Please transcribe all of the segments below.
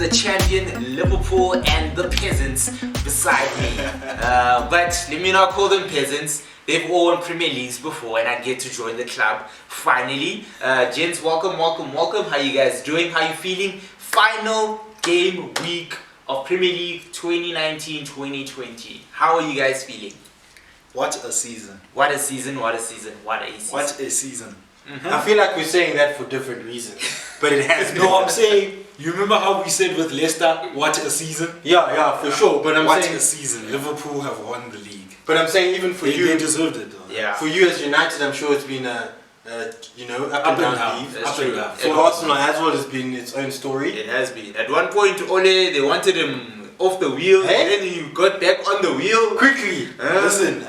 the champion Liverpool and the peasants beside me. But let me not call them peasants. They've all won Premier Leagues before and I get to join the club finally. Gents, welcome. How you guys doing? How you feeling? Final game week of Premier League 2019-2020. How are you guys feeling? What a season. What a season. Mm-hmm. I feel like we're saying that for different reasons, but it has No, I'm saying, you remember how we said with Leicester, what a season? Yeah, for sure. But I'm what saying a season. Liverpool have won the league. But I'm saying even for you, they deserved it though. Yeah. For you as United, I'm sure it's been up and down. For Arsenal as well, it's been its own story. It has been. At one point, Ole, they wanted him off the wheel, and then he got back on the wheel Quickly. Listen,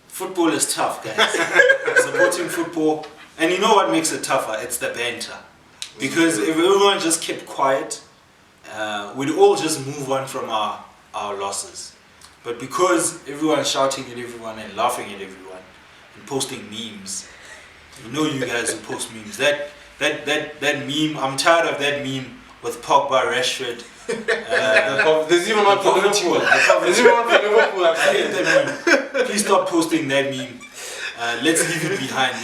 football is tough, guys. Supporting football, and you know what makes it tougher? It's the banter. Because if everyone just kept quiet, we'd all just move on from our losses. But because everyone's shouting at everyone and laughing at everyone and posting memes, you know you guys who post memes. That meme, I'm tired of that meme with Pogba, Rashford. There's even one for Liverpool. I hate that meme. Please stop posting that meme. Let's leave it behind.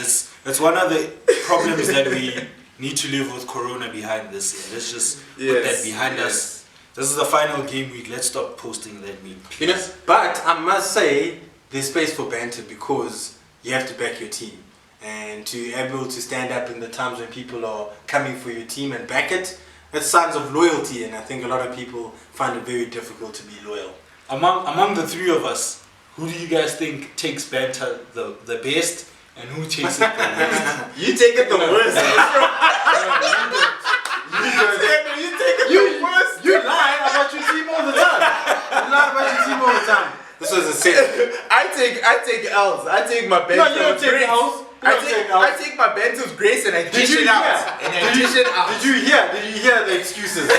That's one of the problems that we need to live with Corona behind this year. Let's just put that behind us. This is the final game week. Let's stop posting that meme. You know, but I must say there's space for banter because you have to back your team, and to be able to stand up in the times when people are coming for your team and back it. That's signs of loyalty, and I think a lot of people find it very difficult to be loyal. Among the three of us, who do you guys think takes banter the best, and who takes it the worst? You take it the worst. You lie about your team all the time. This was a set. I take L's. I take my banter. No, you don't take L's. I take my banter's grace and I dish it out. Did you hear the excuses?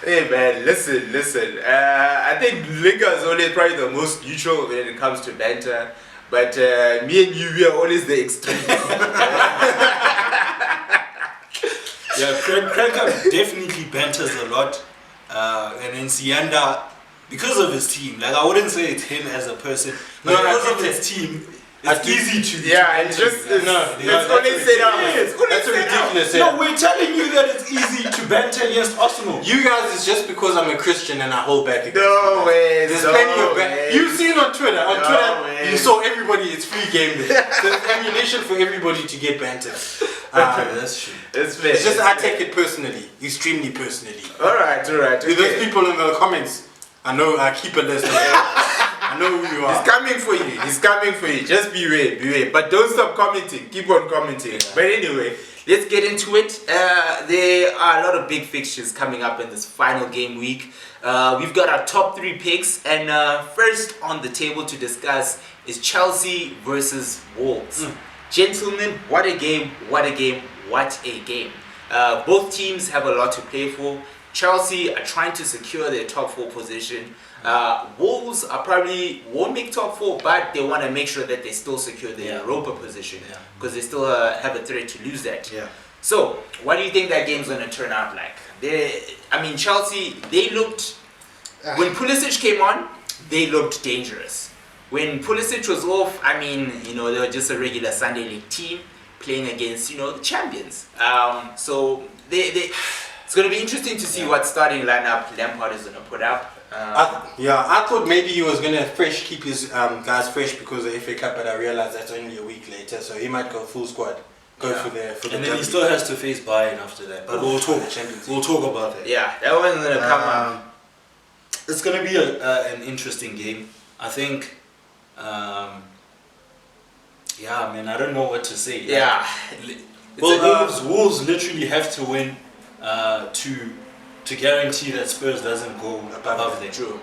Hey man, listen. I think liquor is always probably the most neutral when it comes to banter. But me and you, we are always the extreme. Yeah, Cranker definitely banters a lot. And then Sianda, because of his team, like I wouldn't say it's him as a person, but because of his team, it's easy to. Yeah, it's only said out. That's ridiculous. No, we're telling you that it's easy to banter against Arsenal. You guys, it's just because I'm a Christian and I hold back against No way. There's plenty of banter. You've seen on Twitter. You saw everybody. It's free game day. So there's ammunition for everybody to get banter. That's true. It's fair. It's just I take it personally, extremely personally. All right. Okay. Those people in the comments, I know. I keep a list. I know who you are. He's coming for you. Just beware. But don't stop commenting. Keep on commenting. Yeah. But anyway, let's get into it. There are a lot of big fixtures coming up in this final game week. We've got our top 3 picks, and first on the table to discuss is Chelsea versus Wolves. Gentlemen, what a game. Both teams have a lot to play for. Chelsea are trying to secure their top 4 position. Wolves are probably won't make top 4, but they want to make sure that they still secure their Europa position because they still have a threat to lose that. Yeah. So, what do you think that game's going to turn out like? Chelsea, they looked, when Pulisic came on, they looked dangerous. When Pulisic was off, they were just a regular Sunday League team playing against, the champions. So, it's going to be interesting to see what starting lineup Lampard is going to put up. I thought maybe he was going to keep his guys fresh because of the FA Cup, but I realized that's only a week later, so he might go full squad. For the and then he still has to face Bayern after that. But we'll talk about that. Yeah, that one's going to come up. It's going to be an interesting game. I think, I don't know what to say. Yeah. Wolves literally have to win to guarantee that Spurs doesn't go above them. True.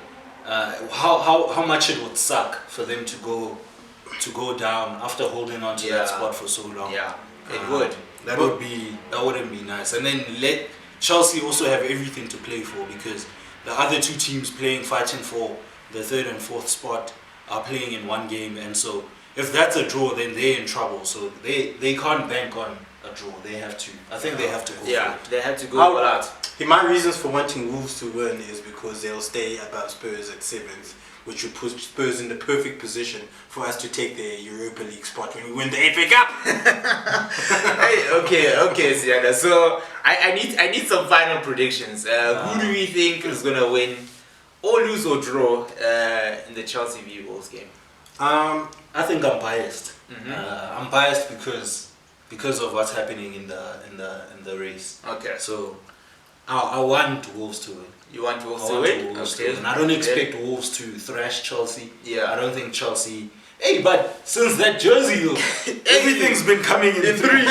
How much it would suck for them to go down after holding on to that spot for so long. Yeah, it would. That wouldn't be nice. And then let Chelsea also have everything to play for because the other two teams fighting for the 3rd and 4th spot are playing in one game, and so if that's a draw, then they're in trouble. So they can't bank on a draw. They have to. I think they have to go. Yeah, for it. they have to go all out. My reasons for wanting Wolves to win is because they'll stay above Spurs at 7th, which would put Spurs in the perfect position for us to take the Europa League spot when we win the FA Cup. Hey, okay, Sienna. So I need some final predictions. Who do we think is gonna win, or lose or draw in the Chelsea v Wolves game? I think I'm biased. Mm-hmm. I'm biased because of what's happening in the race. Okay. So I want Wolves to win. You want Wolves I to want win? Wolves to Okay. win. I don't expect Wolves to thrash Chelsea. Yeah. I don't think Chelsea. Hey, but since that jersey though, everything's been coming in threes.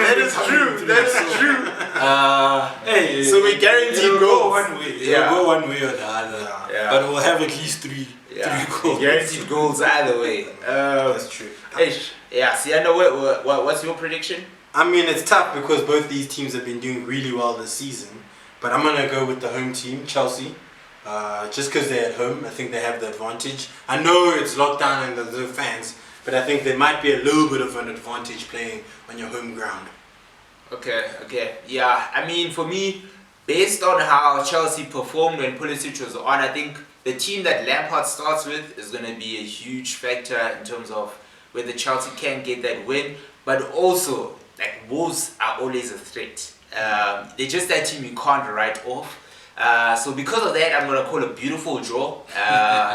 That is true. That is true. Hey, So we guarantee it'll goals. go one way. Yeah. It'll go one way or the other. Yeah. But we'll have at least three goals. Guaranteed goals either way. That's true. Yeah, Sienna, what's your prediction? I mean, it's tough because both these teams have been doing really well this season. But I'm going to go with the home team, Chelsea. Just because they're at home, I think they have the advantage. I know it's lockdown and there's no fans, but I think there might be a little bit of an advantage playing on your home ground. Okay. Yeah, I mean, for me, based on how Chelsea performed when Pulisic was on, I think the team that Lampard starts with is going to be a huge factor in terms of whether Chelsea can get that win. But also, like, Wolves are always a threat. They're just that team you can't write off. So because of that, I'm going to call a beautiful draw.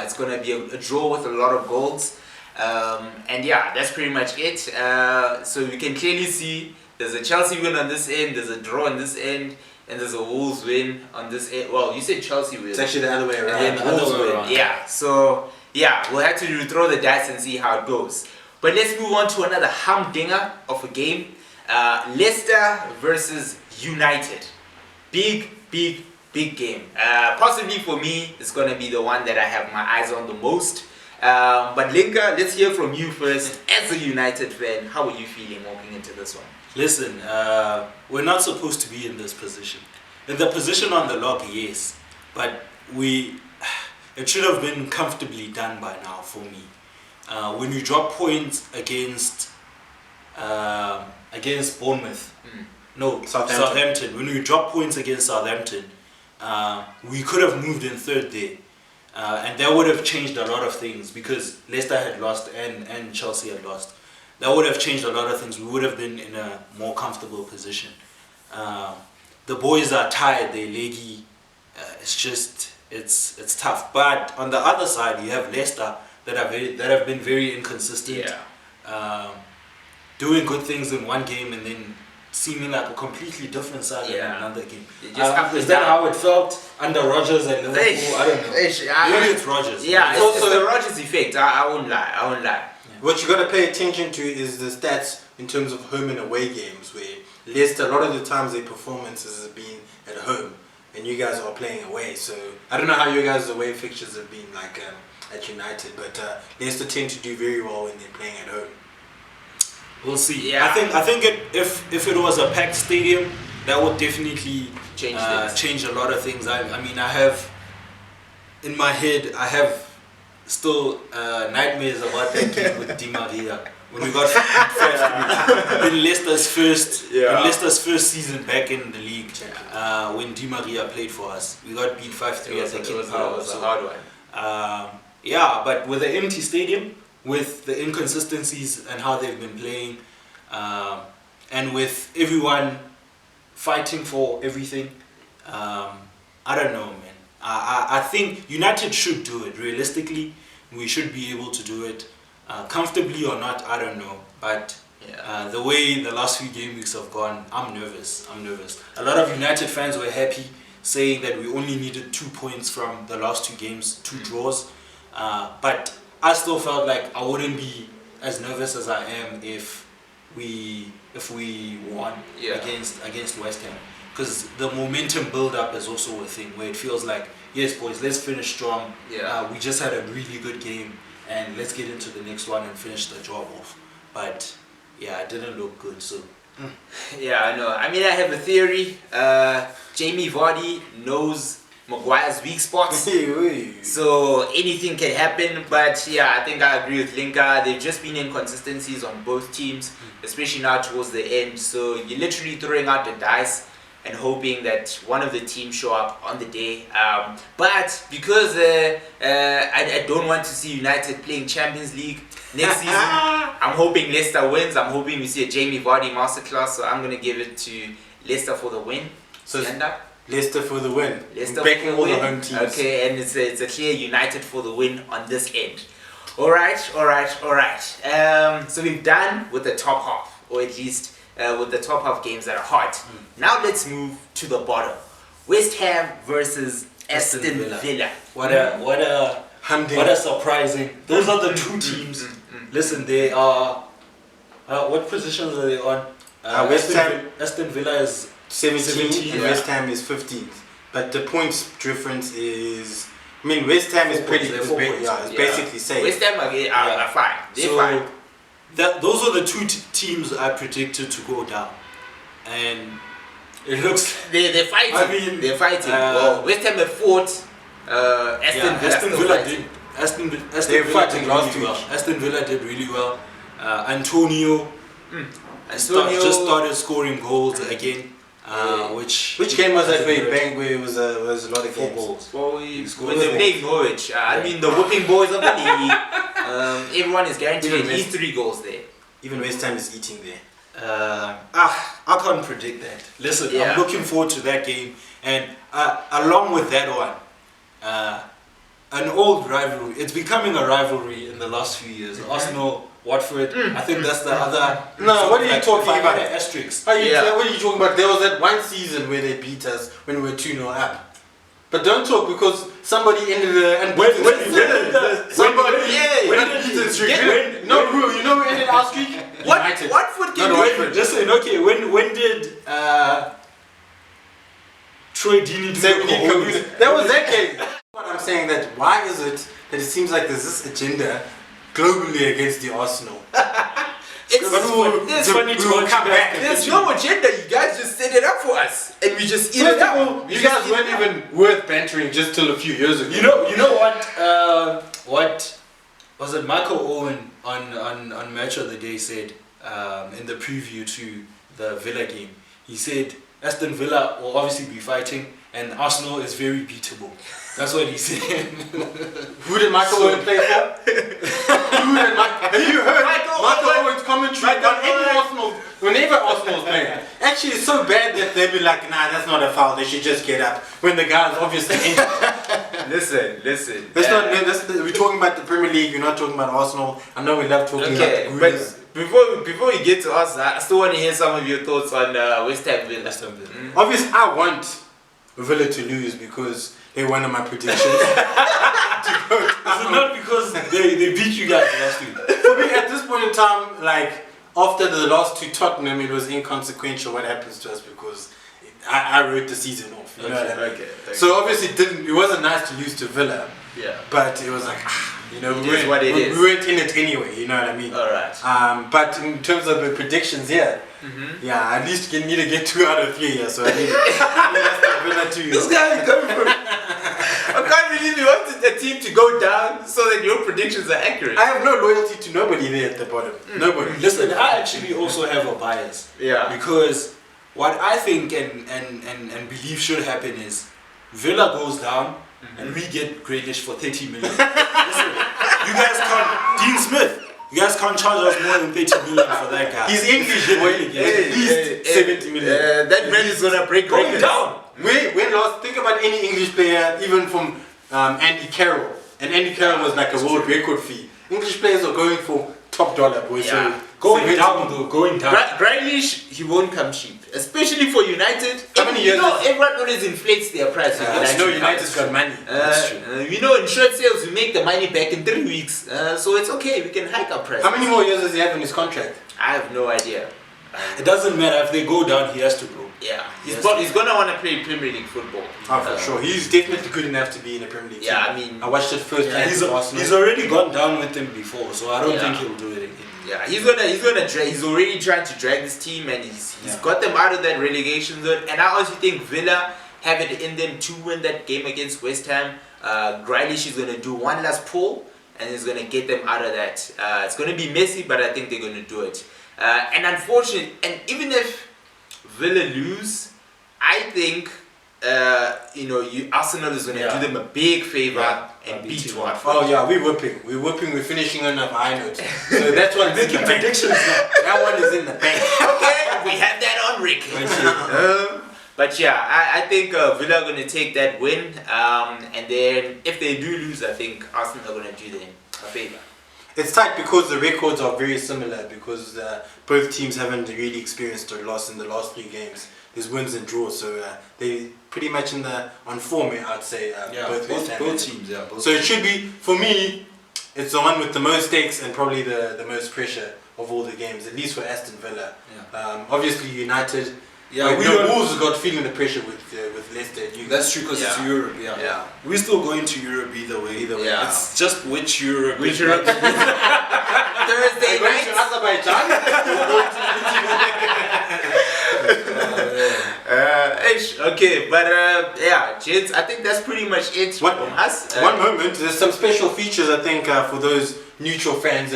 It's going to be a draw with a lot of goals. And yeah, that's pretty much it. So we can clearly see there's a Chelsea win on this end, there's a draw on this end, and there's a Wolves win on this end. Well, you said Chelsea win. It's actually the other way around. And then Wolves win. Yeah, so yeah, we'll have to throw the dice and see how it goes. But let's move on to another humdinger of a game. Leicester versus United. Big game. Possibly for me, it's going to be the one that I have my eyes on the most. But Linka, let's hear from you first. As a United fan, how are you feeling walking into this one? Listen, we're not supposed to be in this position. In the position on the log, yes, but it should have been comfortably done by now for me. When you drop points against Bournemouth, no, Southampton. When we drop points against Southampton, we could have moved in third there. And that would have changed a lot of things because Leicester had lost and Chelsea had lost. That would have changed a lot of things. We would have been in a more comfortable position. The boys are tired, they're leggy. It's tough. But on the other side, you have Leicester that have been very inconsistent. Yeah. Doing good things in one game and then seeming like a completely different side in another game. Is that how it felt under Rodgers and Liverpool? I don't know. Maybe it's Rodgers. Yeah, it's also the Rodgers effect. I won't lie. Yeah. What you got to pay attention to is the stats in terms of home and away games, where Leicester, a lot of the times their performances have been at home and you guys are playing away. So I don't know how you guys' away fixtures have been like at United, but Leicester tend to do very well when they're playing at home. We'll see. Yeah. I think if it was a packed stadium, that would definitely change a lot of things. I mean, I have in my head, I have still nightmares about that game with Di Maria when we got 5-3 in Leicester's first season back in the league. When Di Maria played for us, we got beat 5-3. It was a hard one. Yeah, but with an empty stadium, with the inconsistencies and how they've been playing, and with everyone fighting for everything, I don't know, man. I think United should do it. Realistically, we should be able to do it. Comfortably or not, I don't know. But the way the last few game weeks have gone, I'm nervous. A lot of United fans were happy, saying that we only needed 2 points from the last 2 games, 2 draws. But I still felt like I wouldn't be as nervous as I am if we won against West Ham, because the momentum build up is also a thing where it feels like, yes boys, let's finish strong. We just had a really good game and let's get into the next one and finish the job off. But yeah, it didn't look good. So yeah, I know. I mean, I have a theory. Jamie Vardy knows Maguire's weak spots. So anything can happen. But yeah, I think I agree with Linka. They've just been inconsistencies on both teams, especially now towards the end. So you're literally throwing out the dice and hoping that one of the teams show up on the day. But because I don't want to see United playing Champions League next season, I'm hoping Leicester wins. I'm hoping we see a Jamie Vardy masterclass. So I'm going to give it to Leicester for the win. So Leicester for the win. Leicester backing for the all win. the home teams. Okay, and it's a clear United for the win on this end. Alright. So we've done with the top half, or at least with the top half games that are hot. Now let's move to the bottom. West Ham versus Aston Villa. What a surprising. Those are the two teams. Listen, they are. What positions are they on? Aston Villa is 17th and West Ham is 15th. But the points difference is, I mean, West Ham is basically safe. West Ham are fine. They're fine. Those are the two teams I predicted to go down, and it looks they're fighting. I mean, they're fighting. Well, West Ham have fought. Aston Villa did. Aston Villa fighting last week. Aston Villa did really well. Antonio just started scoring goals again. Which game was that where bang where it was a lot of 4 goals? Well, when they're playing Norwich, I mean the whooping boys of the league, everyone is guaranteed at least 3 goals there. Even West Ham is eating there. I can't predict that. Listen, I'm looking forward to that game, and along with that one, an old rivalry. It's becoming a rivalry in the last few years. Arsenal, Watford. I think that's the other. No, what are you talking about? Asterisks. What are you talking about? There was that one season where they beat us when we were 2-0 up. But don't talk because somebody ended the unbeaten streak. No, Rue, you know who ended our streak? Watford can do it. Just saying, okay, when did Troy Deeney do the That was that game. What I'm saying that why is it that it seems like there's this agenda globally against the Arsenal? It's funny to come back. There's no agenda. You guys just set it up for us, and we just eat it up. You guys weren't even worth bantering just till a few years ago. You know what? What was it? Michael Owen on Match of the Day said in the preview to the Villa game. He said Aston Villa will obviously be fighting, and Arsenal is very beatable. That's what he said. Who did Michael Owen play for? Have you heard Michael Owen's commentary on any Arsenal? Whenever Arsenal's playing, actually it's so bad that they'll be like, nah, that's not a foul. They should just get up when the guy's obviously injured. Listen. We're talking about the Premier League. We're not talking about Arsenal. I know we love talking about the Goonies. But before we get to Arsenal, I still want to hear some of your thoughts on West Ham Villa. Obviously, I want Villa to lose because they're one of my predictions. Is it not because they beat you guys last week? For me, at this point in time, like after the last 2 Tottenham, it was inconsequential what happens to us because I wrote the season off. You know what I mean? Okay. So obviously, it wasn't nice to lose to Villa. Yeah. But it was like, we weren't in it anyway. You know what I mean? All right. But in terms of the predictions, at least you need to get 2 out of 3 here. So I need Villa to. This guy is coming from. I can't believe you wanted a team to go down so that your predictions are accurate. I have no loyalty to nobody there at the bottom. Nobody. Listen, I actually also have a bias. Yeah. Because what I think and believe should happen is Villa goes down and we get Grealish for 30 million. Listen, you guys can't. Dean Smith. You guys can't charge us more than 30 million for that guy. He's English, boy. At least 70 million. That man is gonna break going down. When last think about any English player, even from Andy Carroll, and Andy Carroll was like a world record fee. English players are going for top dollar, boy. Yeah. So going down though, going down. Grealish, he won't come cheap, especially for United. How many years? Everyone always inflates their price. United's got money. That's true. In short sales, we make the money back in 3 weeks, so it's okay. We can hike our price. How many more years does he have in his contract? I have no idea. It doesn't matter if they go down. He has to go. Yeah, he's gonna want to play Premier League football. Oh, for sure. He's definitely good enough to be in the Premier League. Yeah, team. I mean, I watched it first. He's already gone down with them before, so I don't think he'll do it again. Yeah, he's gonna drag. He's already trying to drag this team, and he's got them out of that relegation zone. And I also think Villa have it in them to win that game against West Ham. Grealish is going to do one last pull and he's going to get them out of that. It's going to be messy, but I think they're going to do it. And unfortunately, and even if Villa lose, I think Arsenal is going to do them a big favour and beat Watford. Oh yeah, we're whipping. We're finishing on a high note. So that's what making predictions. That one is in the bank. Okay, we have that on Rick. But yeah, I think Villa are going to take that win. And then if they do lose, I think Arsenal are going to do them a favour. It's tight because the records are very similar because both teams haven't really experienced a loss in the last 3 games. There's wins and draws, so they pretty much on form, I'd say. Both teams. Yeah, both so it should be, for me, it's the one with the most stakes and probably the most pressure of all the games, at least for Aston Villa. Yeah. Obviously United. Yeah, Wolves got feeling the pressure with Leicester. That's true because it's Europe. Yeah. We're still going to Europe either way. Yeah. It's just which Europe. Thursday night. To Azerbaijan. Okay, but gents, I think that's pretty much it from us. One moment, there's some special features I think for those neutral fans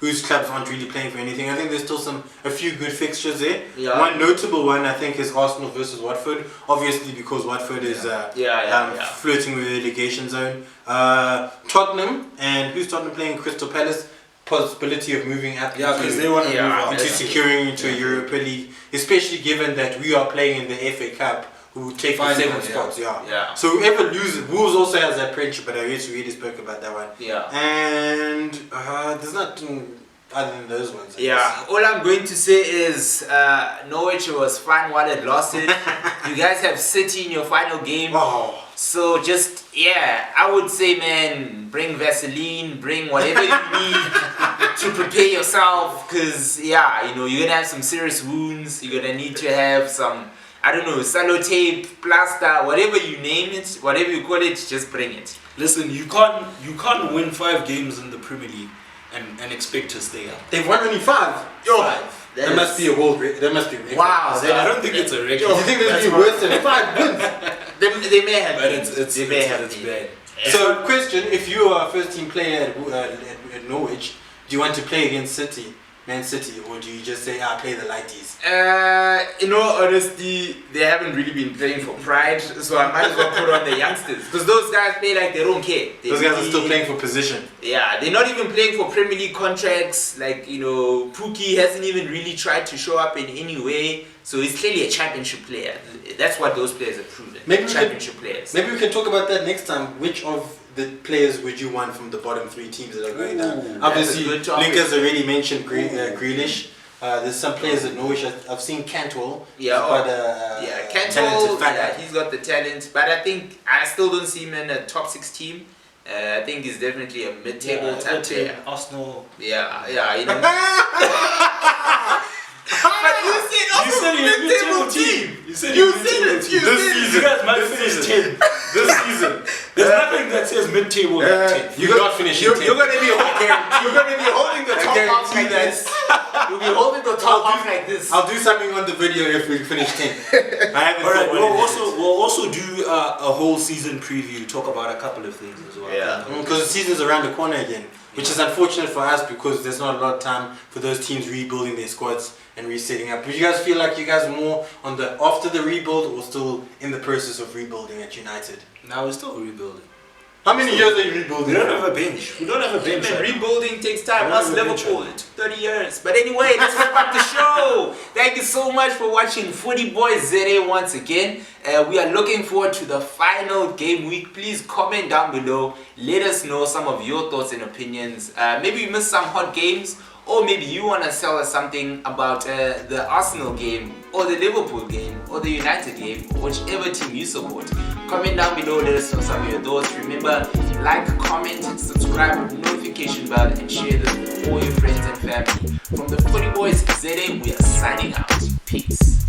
whose clubs aren't really playing for anything. I think there's still a few good fixtures there. Yeah. One notable one I think is Arsenal versus Watford. Obviously because Watford is flirting with the relegation zone. Tottenham, and who's Tottenham playing? Crystal Palace. Possibility of moving up because they want to move up into securing into a Europa League, especially given that we are playing in the FA Cup, who will take the 7 spots. So whoever loses, Wolves also has that pressure, but I guess we already spoke about that one. And there's nothing other than those ones. All I'm going to say is Norwich was fine while it lost it. You guys have City in your final game. So just, I would say, man, bring Vaseline, bring whatever you need to prepare yourself, because, you're going to have some serious wounds. You're going to need to have some, sellotape, plaster, whatever you name it, whatever you call it, just bring it. Listen, you can't win 5 games in the Premier League and expect to stay up. They've won only 5. 5. That must be a world record. That must be a record. Wow. I don't think it's a record. Do you think there'll be worse than 5 wins? They may have. But it's bad. So, question: if you are a first-team player at Norwich, do you want to play against Man City, or do you just say, play the lighties? In all honesty, they haven't really been playing for pride, so I might as well put on the youngsters, because those guys play like they don't care. Those guys are still playing for position. Yeah, they're not even playing for Premier League contracts. Like, Pookie hasn't even really tried to show up in any way, so he's clearly a championship player. That's what those players have proven. Championship players. Maybe we can talk about that next time. Which of the players would you want from the bottom 3 teams that are going down? Obviously, Link has already mentioned Grealish. There's some players at Norwich. I've seen Cantwell. Cantwell. He's got the talent, but I think I still don't see him in a top 6 team. I think he's definitely a mid-table type player. Arsenal. But you said mid-table team. You said it. You guys might finish 10 this season. There's nothing that says mid-table like 10. You're not finishing 10. You're gonna be holding the top half like this. You'll be holding the top half like this. I'll do something on the video if we finish 10. Alright, we'll also do a whole season preview. Talk about a couple of things as well. Because the season's around the corner again, which is unfortunate for us because there's not a lot of time for those teams rebuilding their squads and resetting up. Would you guys feel like you guys are more on the after the rebuild or still in the process of rebuilding at United? Now we're still rebuilding. How many years are you rebuilding? We don't have a bench. Rebuilding takes time. Us Liverpool, it took 30 years. But anyway, let's wrap up the show. Thank you so much for watching Footy Boys ZA once again. We are looking forward to the final game week. Please comment down below. Let us know some of your thoughts and opinions. Maybe you missed some hot games, or maybe you want to tell us something about the Arsenal game, or the Liverpool game, or the United game, or whichever team you support. Comment down below, let us know some of your thoughts. Remember, like, comment, subscribe, notification bell, and share this with all your friends and family. From the Footy Boys ZA, we are signing out. Peace.